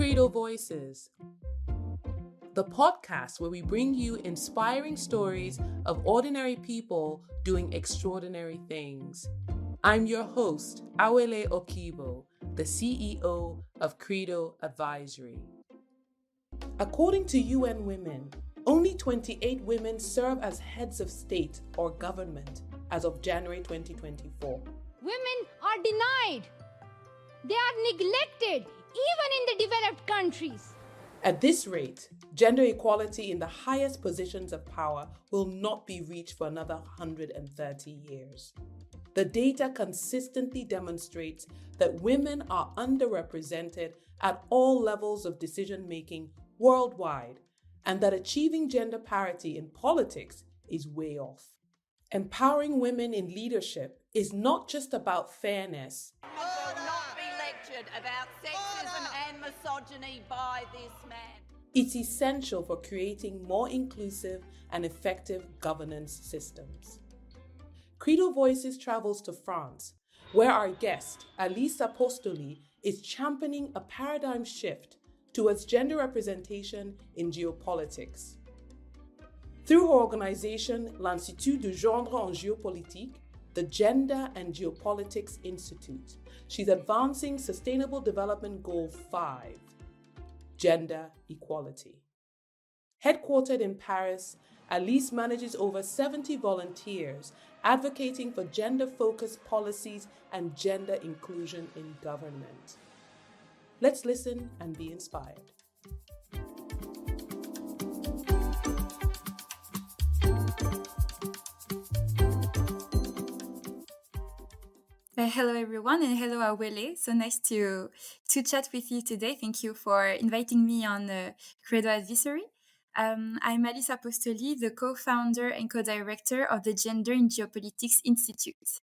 Credo Voices, the podcast where we bring you inspiring stories of ordinary people doing extraordinary things. I'm your host, Awele Okibo, the CEO of Credo Advisory. According to UN Women, only 28 women serve as heads of state or government as of January 2024. Women are denied. They are neglected, even in the developed countries. At this rate, gender equality in the highest positions of power will not be reached for another 130 years. The data consistently demonstrates that women are underrepresented at all levels of decision-making worldwide, and that achieving gender parity in politics is way off. Empowering women in leadership is not just about fairness. Will not be lectured about sexism and misogyny by this man. It's essential for creating more inclusive and effective governance systems. Credo Voices travels to France, where our guest, Alice Apostoly, is championing a paradigm shift towards gender representation in geopolitics. Through her organization, l'Institut du Genre en Géopolitique, the Gender and Geopolitics Institute, she's advancing Sustainable Development Goal 5, gender equality. Headquartered in Paris, Alice manages over 70 volunteers advocating for gender-focused policies and gender inclusion in government. Let's listen and be inspired. Hello everyone, and hello Awele. So nice to chat with you today. Thank you for inviting me on Credo Advisory. I'm Alice Apostoly, the co-founder and co-director of the Gender and Geopolitics Institute.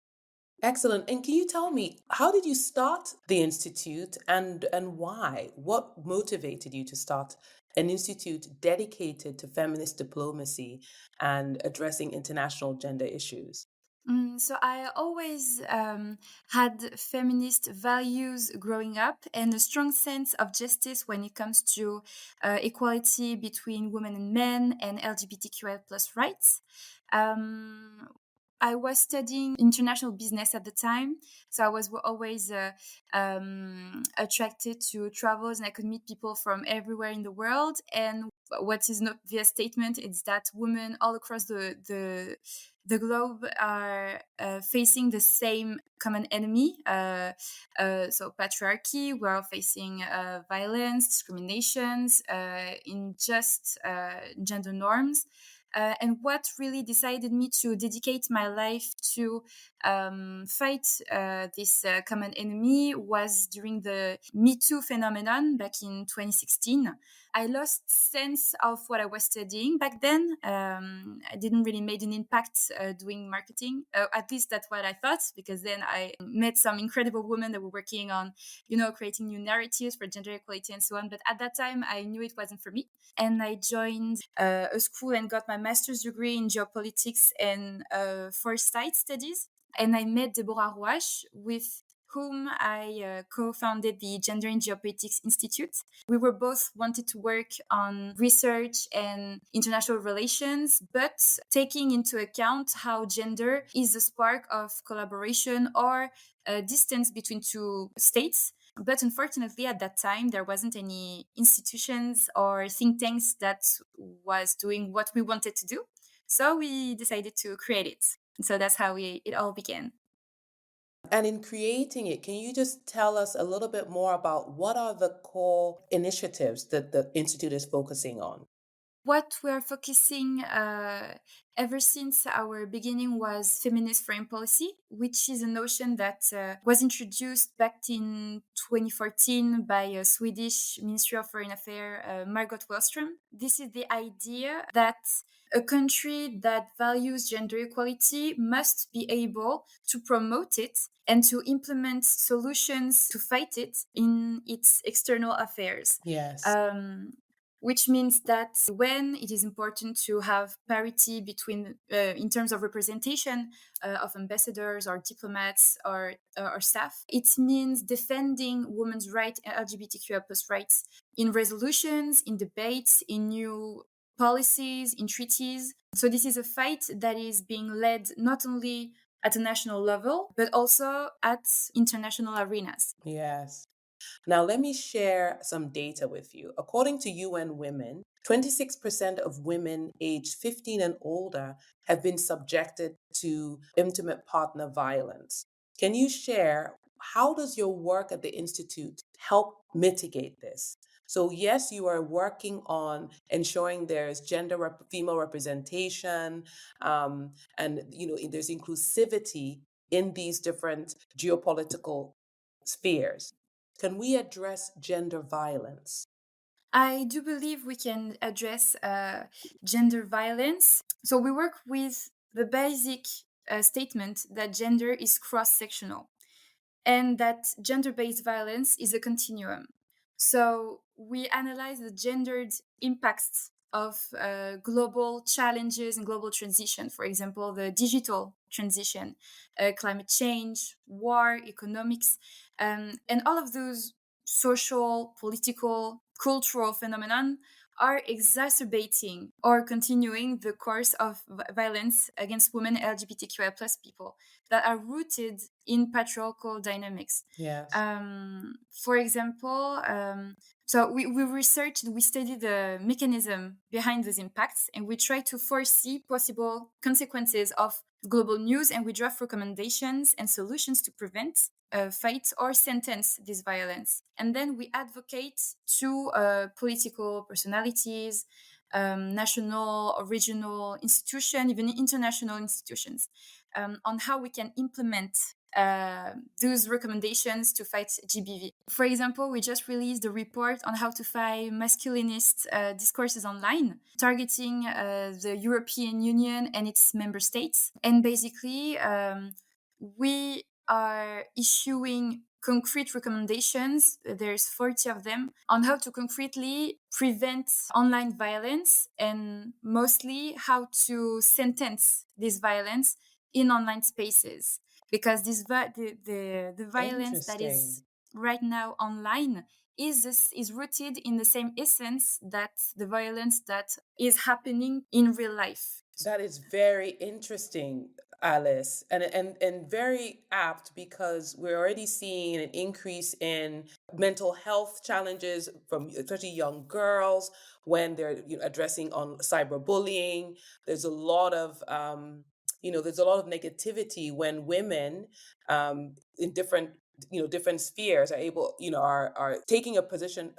Excellent. And can you tell me, how did you start the Institute and why? What motivated you to start an institute dedicated to feminist diplomacy and addressing international gender issues? So I always had feminist values growing up and a strong sense of justice when it comes to equality between women and men and LGBTQI plus rights. I was studying international business at the time, so I was always attracted to travels, and I could meet people from everywhere in the world. And what is not the statement is that women all across the globe are facing the same common enemy. So patriarchy, we're all facing violence, discriminations, unjust gender norms. And what really decided me to dedicate my life to fight this common enemy was during the Me Too phenomenon back in 2016. I lost sense of what I was studying back then. I didn't really make an impact doing marketing. At least that's what I thought, because then I met some incredible women that were working on, creating new narratives for gender equality and so on. But at that time, I knew it wasn't for me. And I joined a school and got my master's degree in geopolitics and foresight studies. And I met Deborah Rouache, with whom I co-founded the Gender and Geopolitics Institute. We were both wanted to work on research and international relations, but taking into account how gender is a spark of collaboration or a distance between two states. But unfortunately, at that time, there wasn't any institutions or think tanks that was doing what we wanted to do. So we decided to create it. So that's how it all began. And in creating it, can you just tell us a little bit more about what are the core initiatives that the Institute is focusing on? What we're focusing ever since our beginning was feminist foreign policy, which is a notion that was introduced back in 2014 by a Swedish Ministry of Foreign Affairs, Margot Wallström. This is the idea that a country that values gender equality must be able to promote it and to implement solutions to fight it in its external affairs. Yes. which means that when it is important to have parity between, in terms of representation of ambassadors or diplomats or staff, it means defending women's rights and LGBTQI plus rights in resolutions, in debates, in new policies, in treaties. So this is a fight that is being led not only at a national level, but also at international arenas. Yes. Now, let me share some data with you. According to UN Women, 26% of women aged 15 and older have been subjected to intimate partner violence. Can you share how does your work at the Institute help mitigate this? So, yes, you are working on ensuring there's female representation, and there's inclusivity in these different geopolitical spheres. Can we address gender violence? I do believe we can address gender violence. So we work with the basic statement that gender is cross-sectional and that gender-based violence is a continuum. So we analyze the gendered impacts of global challenges and global transition, for example, the digital transition, climate change, war, economics, and all of those social, political, cultural phenomenon are exacerbating or continuing the course of violence against women and LGBTQI plus people that are rooted in patriarchal dynamics. Yes. For example, so we researched, we studied the mechanism behind those impacts, and we try to foresee possible consequences of global news, and we draft recommendations and solutions to prevent, fight, or sentence this violence. And then we advocate to political personalities, national or regional institutions, even international institutions, on how we can implement those recommendations to fight GBV. For example, we just released a report on how to fight masculinist discourses online, targeting the European Union and its member states. And basically, we are issuing concrete recommendations, there's 40 of them, on how to concretely prevent online violence and mostly how to sentence this violence in online spaces, because the violence that is right now online is rooted in the same essence that the violence that is happening in real life. That is very interesting, Alice, and very apt, because we're already seeing an increase in mental health challenges from especially young girls when they're addressing on cyberbullying. There's a lot of there's a lot of negativity when women in different spheres are able are taking a position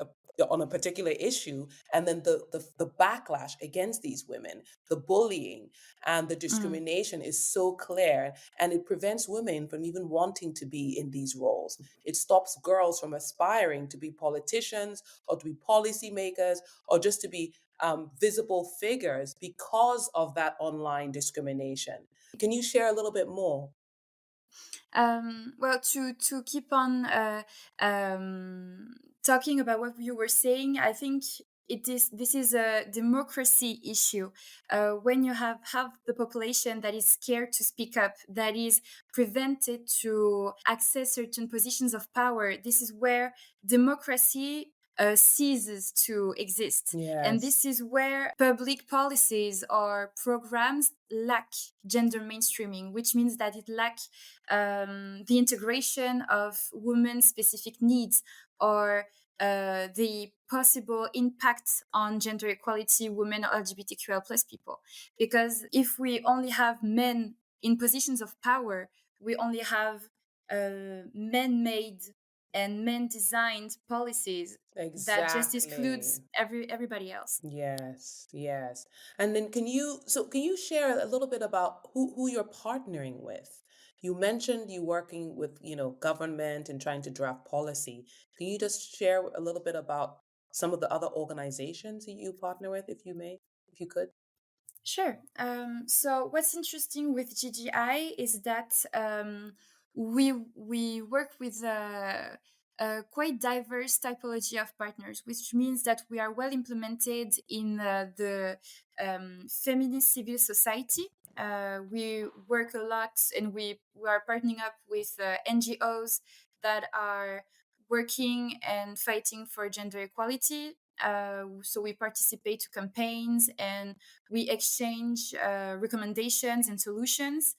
on a particular issue, and then the backlash against these women, the bullying and the discrimination is so clear, and it prevents women from even wanting to be in these roles. It stops girls from aspiring to be politicians or to be policymakers or just to be visible figures because of that online discrimination. Can you share a little bit more? Well, to keep on talking about what you were saying, I think this is a democracy issue. When you have the population that is scared to speak up, that is prevented to access certain positions of power, this is where democracy ceases to exist. And this is where public policies or programs lack gender mainstreaming, which means that it lacks the integration of women's specific needs or the possible impact on gender equality, women or LGBTQI plus people. Because if we only have men in positions of power, we only have men-made and men-designed policies that just excludes everybody else. Yes. And then can you share a little bit about who you're partnering with? You mentioned you working with, government and trying to draft policy. Can you just share a little bit about some of the other organizations that you partner with, if you could? Sure. So what's interesting with GGI is that we work with a quite diverse typology of partners, which means that we are well implemented in the feminist civil society. We work a lot, and we are partnering up with NGOs that are working and fighting for gender equality. So we participate to campaigns, and we exchange recommendations and solutions.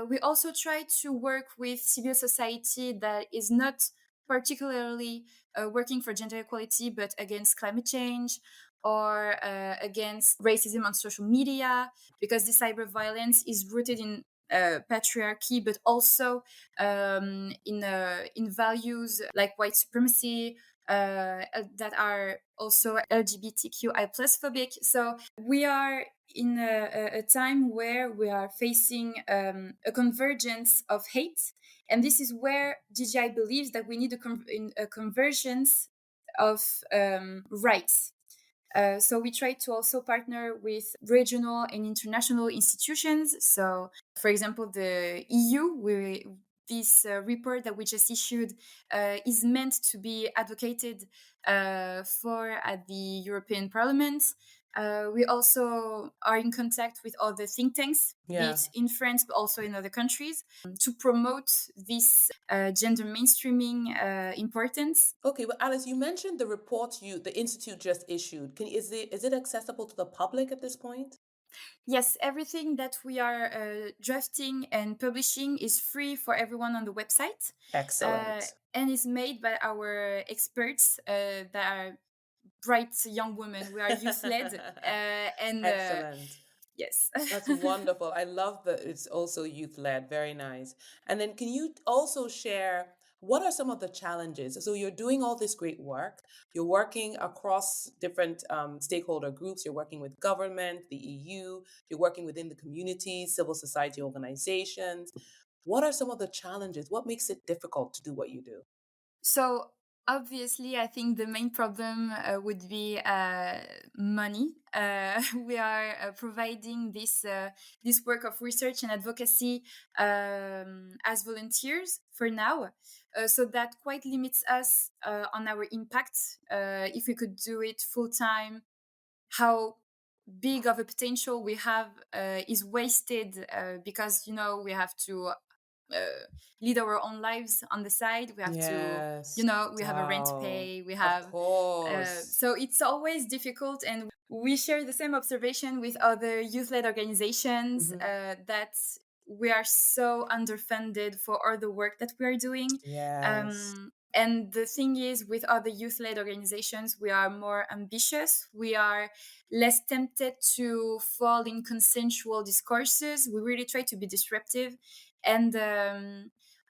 We also try to work with civil society that is not particularly working for gender equality, but against climate change or against racism on social media, because the cyber violence is rooted in patriarchy, but also in values like white supremacy, that are also LGBTQI plus phobic. So we are in a time where we are facing a convergence of hate, and this is where GGI believes that we need a convergence of rights. So we try to also partner with regional and international institutions. So, for example, the EU, this report that we just issued is meant to be advocated for at the European Parliament. We also are in contact with other think tanks, be it in France, but also in other countries, to promote this gender mainstreaming importance. Okay, well, Alice, you mentioned the report the Institute just issued. Is it accessible to the public at this point? Yes, everything that we are drafting and publishing is free for everyone on the website. Excellent. And is made by our experts that are bright young women. We are youth led. Excellent. Yes. That's wonderful. I love that it's also youth led. Very nice. And then can you also share what are some of the challenges? So you're doing all this great work. You're working across different stakeholder groups. You're working with government, the EU. You're working within the community, civil society organizations. What are some of the challenges? What makes it difficult to do what you do? So obviously, I think the main problem would be money. We are providing this work of research and advocacy as volunteers for now, so that quite limits us on our impact. If we could do it full time, how big of a potential we have is wasted because we have to lead our own lives on the side. We have to, Yes. we have a rent to Wow. pay. We Of have, course. so it's always difficult. And we share the same observation with other youth-led organizations that we are so underfunded for all the work that we are doing. Yes. And the thing is, with other youth-led organizations, we are more ambitious. We are less tempted to fall in consensual discourses. We really try to be disruptive. And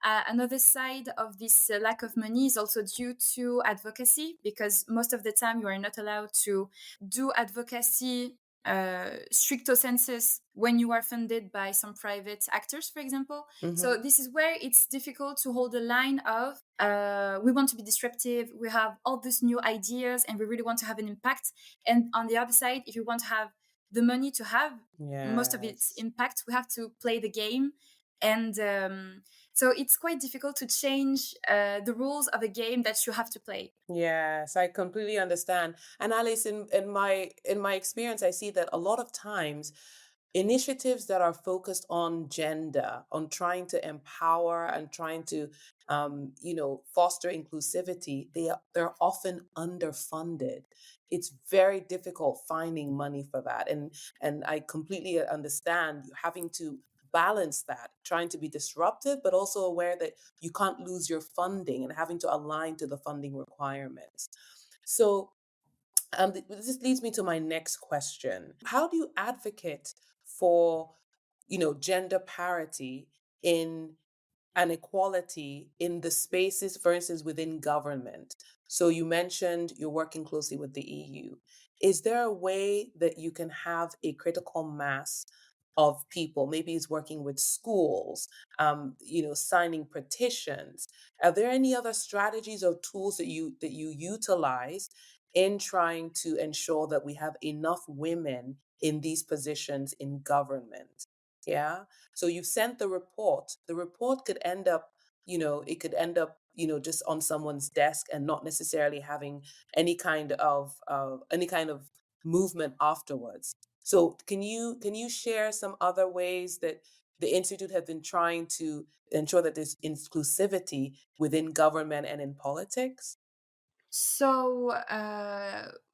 another side of this lack of money is also due to advocacy, because most of the time you are not allowed to do advocacy stricto sensus when you are funded by some private actors, for example. So this is where it's difficult to hold the line of we want to be disruptive, we have all these new ideas, and we really want to have an impact. And on the other side, if you want to have the money to have most of its impact, we have to play the game. And so it's quite difficult to change the rules of a game that you have to play. Yes, I completely understand. And Alice, in my experience, I see that a lot of times initiatives that are focused on gender, on trying to empower and trying to foster inclusivity, they're often underfunded. It's very difficult finding money for that. And I completely understand having to balance that, trying to be disruptive, but also aware that you can't lose your funding and having to align to the funding requirements. So this leads me to my next question. How do you advocate for, gender parity in and equality in the spaces, for instance, within government? So you mentioned you're working closely with the EU. Is there a way that you can have a critical mass of people? Maybe it's working with schools, signing petitions. Are there any other strategies or tools that you utilize in trying to ensure that we have enough women in these positions in government? Yeah. So you've sent the report. The report could end up, just on someone's desk and not necessarily having any kind of movement afterwards. So can you share some other ways that the Institute has been trying to ensure that there's inclusivity within government and in politics? So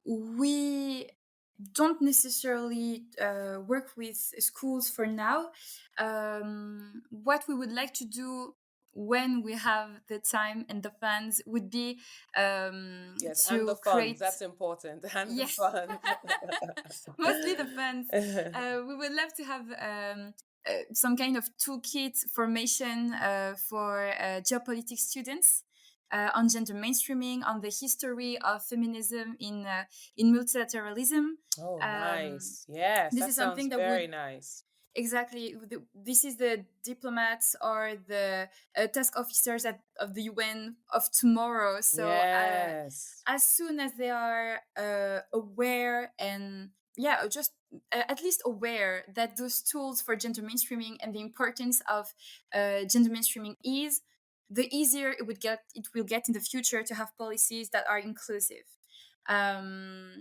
we don't necessarily work with schools for now. What we would like to do when we have the time and the funds would be Yes, and the to funds. create, That's important. And the yes, funds. mostly the funds. We would love to have some kind of toolkit formation for geopolitics students on gender mainstreaming, on the history of feminism in multilateralism. Oh, Um, nice. Yes, this that is sounds something that very would nice. exactly. This is the diplomats or the task officers of the UN of tomorrow. So Yes. as soon as they are aware and yeah, just at least aware that those tools for gender mainstreaming and the importance of gender mainstreaming is, the easier it will get in the future to have policies that are inclusive.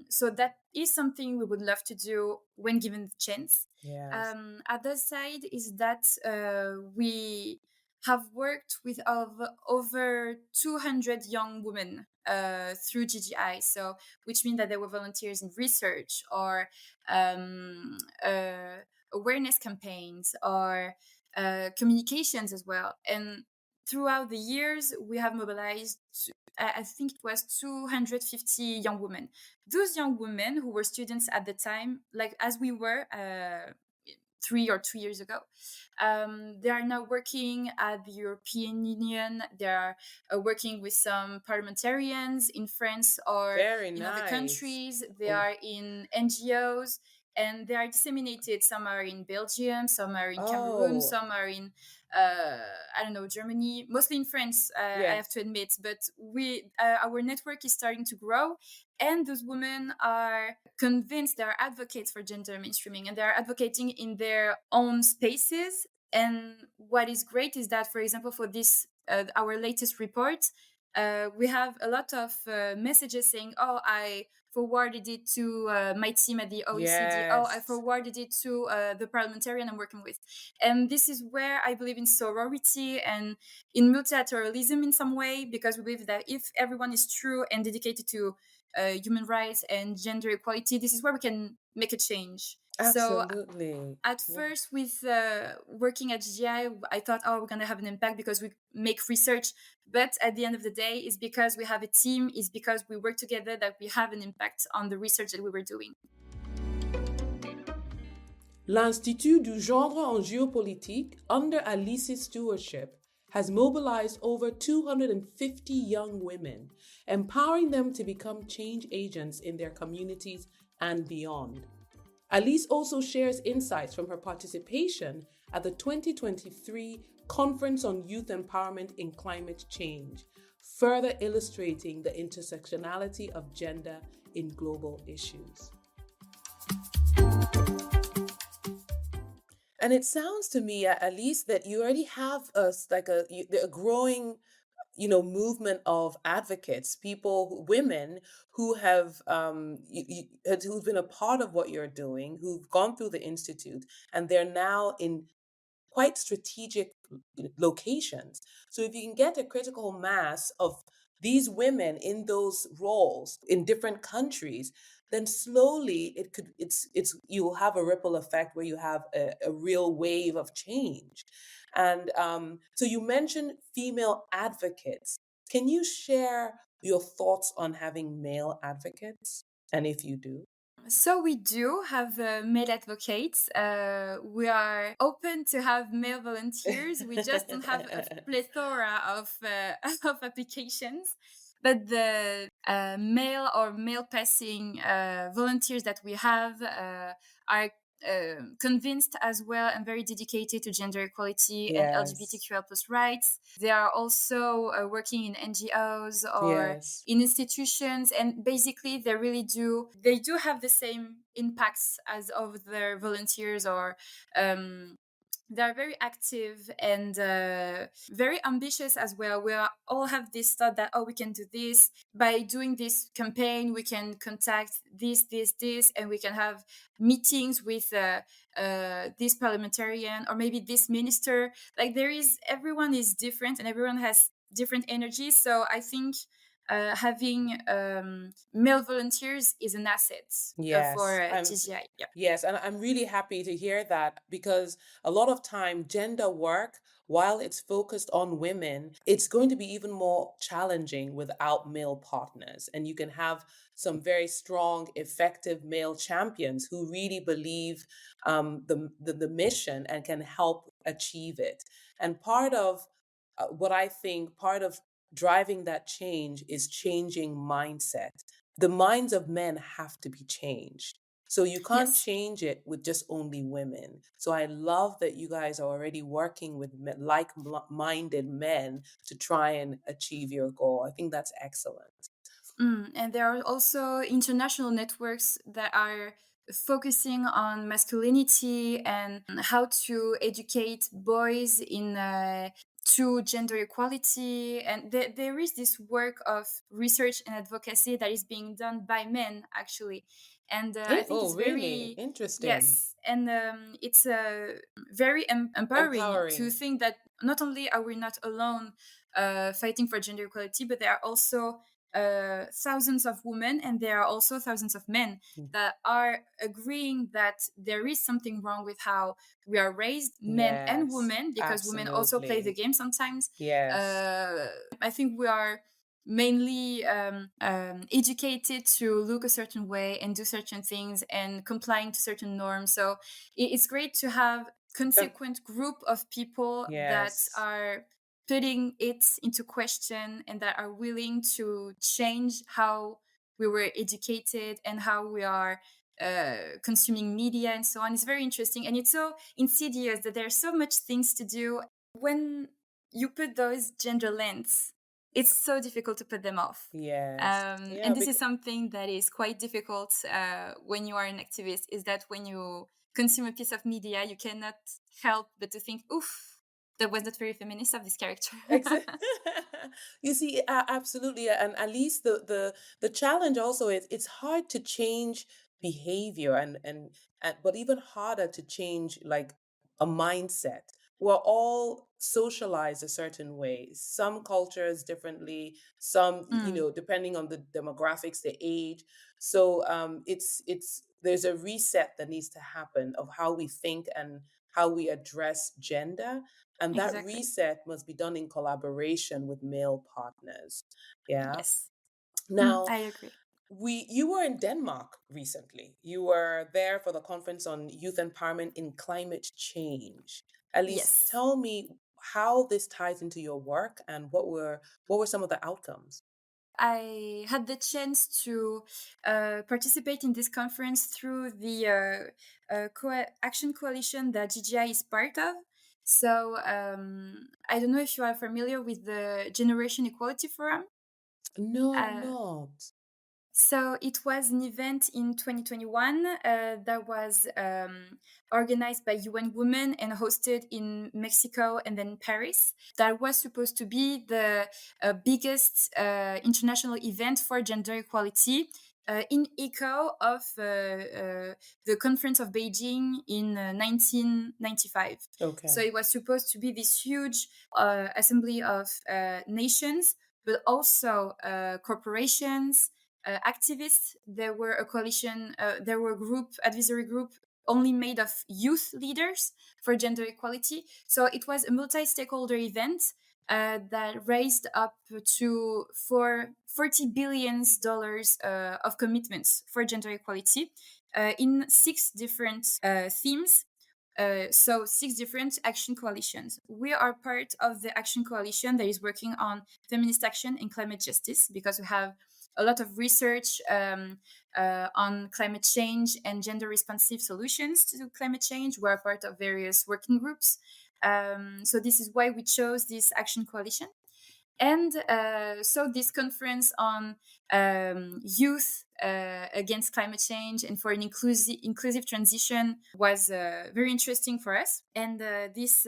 So that is something we would love to do when given the chance. Yes. Other side is that we have worked with over 200 young women through GGI, so which means that they were volunteers in research or um, uh, awareness campaigns or communications as well. And throughout the years, we have mobilized, I think it was 250 young women. Those young women who were students at the time, like as we were 3 or 2 years ago, they are now working at the European Union. They are working with some parliamentarians in France or Very in other nice. countries. They Oh, are in NGOs and they are disseminated. Some are in Belgium, some are in Cameroon, oh, some are in I don't know, Germany, mostly in France, I have yes. to admit. But our network is starting to grow, and those women are convinced, they are advocates for gender mainstreaming, and they are advocating in their own spaces. And what is great is that, for example, for this our latest report, we have a lot of messages saying, "Oh, I forwarded it to my team at the OECD. Oh, I Yes. forwarded it to the parliamentarian I'm working with." And this is where I believe in sorority and in multilateralism in some way, because we believe that if everyone is true and dedicated to human rights and gender equality, this is where we can make a change. So Absolutely. at Yeah. first, with working at GI, I thought, oh, we're gonna have an impact because we make research. But at the end of the day, it's because we have a team, it's because we work together that we have an impact on the research that we were doing. L'Institut du Genre en Géopolitique, under Alice's stewardship, has mobilized over 250 young women, empowering them to become change agents in their communities and beyond. Alice also shares insights from her participation at the 2023 Conference on Youth Empowerment in Climate Change, further illustrating the intersectionality of gender in global issues. And it sounds to me, at least, that you already have a growing, movement of advocates, women who have who've been a part of what you're doing, who've gone through the institute, and they're now in quite strategic locations. So if you can get a critical mass of these women in those roles in different countries, then slowly it's you'll have a ripple effect where you have a real wave of change. And so you mentioned female advocates. Can you share your thoughts on having male advocates? And if you do. So we do have male advocates. We are open to have male volunteers. We just don't have a plethora of of applications. But the male passing volunteers that we have are convinced as well and very dedicated to gender equality and Yes. LGBTQI plus rights. They are also working in NGOs or Yes. in institutions, and basically they do have the same impacts as of their volunteers or they are very active and very ambitious as well. We all have this thought that, oh, we can do this by doing this campaign. We can contact this, and we can have meetings with this parliamentarian or maybe this minister. Like everyone is different and everyone has different energies. So I think having male volunteers is an asset for Yes, GGI. Yeah. yes, and I'm really happy to hear that, because a lot of time gender work, while it's focused on women, it's going to be even more challenging without male partners. And you can have some very strong, effective male champions who really believe the mission and can help achieve it. And part of what I think, part of driving that change is changing mindset. The minds of men have to be changed. So you can't Yes. change it with just only women. So I love that you guys are already working with like-minded men to try and achieve your goal. I think that's excellent. And there are also international networks that are focusing on masculinity and how to educate boys in to gender equality. And there is this work of research and advocacy that is being done by men, actually. And I think Oh, it's really? very, Interesting. yes. And it's very empowering to Empowering. think that not only are we not alone fighting for gender equality, but there are also thousands of women and there are also thousands of men that are agreeing that there is something wrong with how we are raised, men and Yes, women, because women also play the absolutely. game sometimes. Yes. I think we are mainly educated to look a certain way and do certain things and complying to certain norms. So it's great to have consequent group of people that Yes. are putting it into question and that are willing to change how we were educated and how we are consuming media and so on. It's very interesting, and it's so insidious that there are so much things to do. When you put those gender lens, it's so difficult to put them off. Yes. And Yeah, this is something that is quite difficult when you are an activist, is that when you consume a piece of media, you cannot help but to think, oof, that was not very feminist of this character. You see, absolutely, and at least the challenge also is it's hard to change behavior, and but even harder to change like a mindset. We're all socialized a certain way. Some cultures differently, some, Mm, depending on the demographics, the age. So it's there's a reset that needs to happen of how we think and how we address gender, and that exactly. reset must be done in collaboration with male partners. Yeah. Yes. Now, I agree. you were in Denmark recently. You were there for the conference on youth empowerment in climate change. Alice, Yes. tell me how this ties into your work and what were some of the outcomes? I had the chance to participate in this conference through the Action Coalition that GGI is part of. So I don't know if you are familiar with the Generation Equality Forum. No, I'm Uh, not. So it was an event in 2021 that was organized by UN Women and hosted in Mexico and then Paris. That was supposed to be the biggest international event for gender equality. In echo of the conference of Beijing in 1995. So Okay. it was supposed to be this huge assembly of nations, but also corporations, activists. There were a coalition, there were a group, advisory group only made of youth leaders for gender equality. So it was a multi-stakeholder event that raised up to for $40 billion of commitments for gender equality in 6 different themes. So 6 different action coalitions. We are part of the action coalition that is working on feminist action and climate justice, because we have a lot of research on climate change and gender responsive solutions to climate change. We're part of various working groups. So this is why we chose this action coalition. And so this conference on youth against climate change and for an inclusive transition was very interesting for us. And this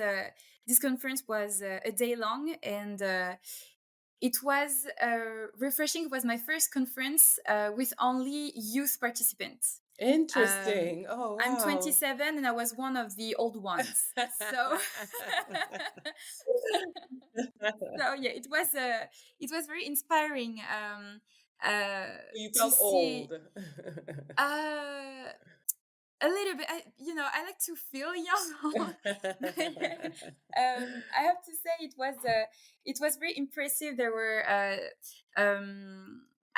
conference was a day long, and it was refreshing. It was my first conference with only youth participants. Interesting. Oh, wow. I'm 27 and I was one of the old ones. So so yeah, it was very inspiring You to felt see old. a little bit. I like to feel young. I have to say it was very impressive. There were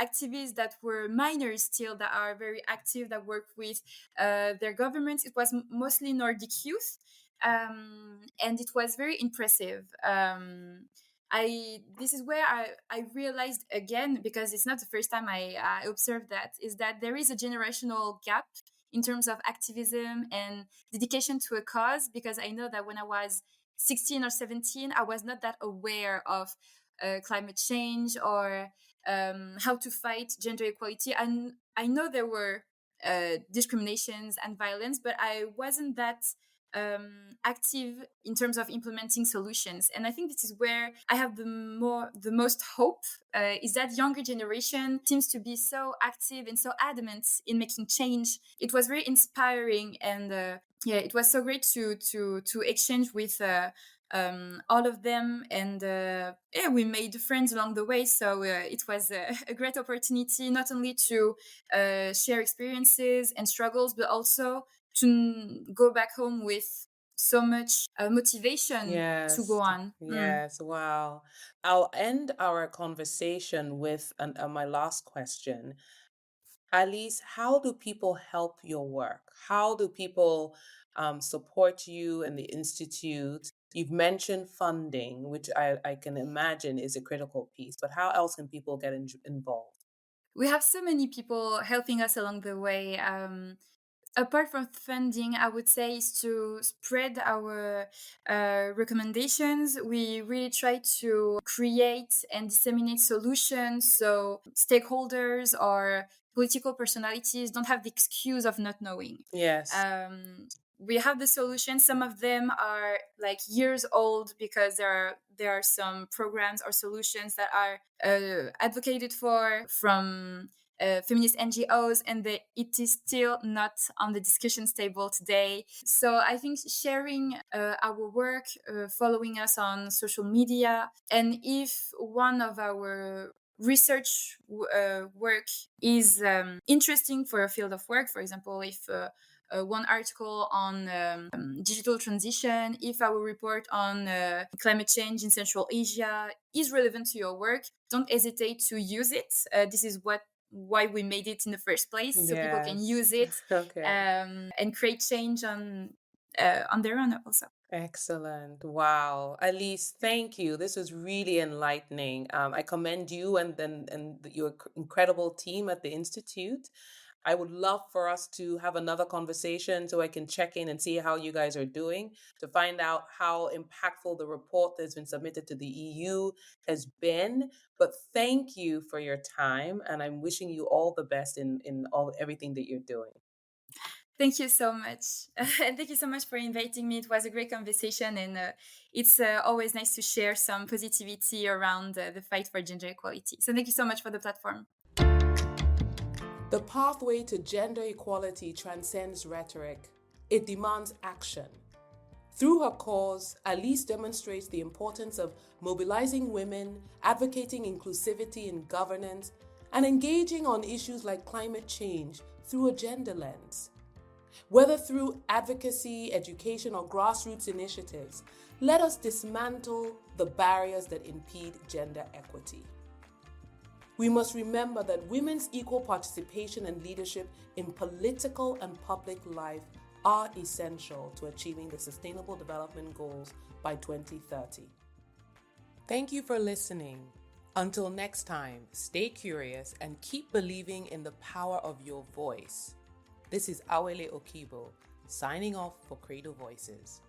activists that were minors still, that are very active, that work with their governments. It was mostly Nordic youth, and it was very impressive. This is where I realized again, because it's not the first time I observed that, is that there is a generational gap in terms of activism and dedication to a cause. Because I know that when I was 16 or 17, I was not that aware of climate change or how to fight gender equality. And I know there were discriminations and violence, but I wasn't that active in terms of implementing solutions. And I think this is where I have the most hope, is that younger generation seems to be so active and so adamant in making change. It was very inspiring, and yeah, it was so great to exchange with all of them, and yeah, we made friends along the way. So it was a great opportunity, not only to share experiences and struggles, but also to go back home with so much motivation to Yes. go on. Yes. Wow. I'll end our conversation with my last question. Alice, how do people help your work? How do people support you and the Institute? You've mentioned funding, which I can imagine is a critical piece, but how else can people get involved? We have so many people helping us along the way. Apart from funding, I would say, is to spread our recommendations. We really try to create and disseminate solutions, so stakeholders or political personalities don't have the excuse of not knowing. Yes. We have the solutions. Some of them are like years old, because there are some programs or solutions that are advocated for from feminist NGOs, and it is still not on the discussions table today. So I think sharing our work, following us on social media, and if one of our research work is interesting for a field of work, for example, if one article on digital transition, if our report on climate change in Central Asia is relevant to your work, don't hesitate to use it. This is why we made it in the first place, so people can Yes. use it Okay. and create change on their own also. Excellent. Wow. Alice, thank you. This was really enlightening. I commend you and your incredible team at the Institute. I would love for us to have another conversation so I can check in and see how you guys are doing, to find out how impactful the report that's been submitted to the EU has been. But thank you for your time, and I'm wishing you all the best in everything that you're doing. Thank you so much. And thank you so much for inviting me. It was a great conversation, and it's always nice to share some positivity around the fight for gender equality. So thank you so much for the platform. The pathway to gender equality transcends rhetoric. It demands action. Through her cause, Alice demonstrates the importance of mobilizing women, advocating inclusivity in governance, and engaging on issues like climate change through a gender lens. Whether through advocacy, education, or grassroots initiatives, let us dismantle the barriers that impede gender equity. We must remember that women's equal participation and leadership in political and public life are essential to achieving the Sustainable Development Goals by 2030. Thank you for listening. Until next time, stay curious and keep believing in the power of your voice. This is Awele Okibo, signing off for Credo Voices.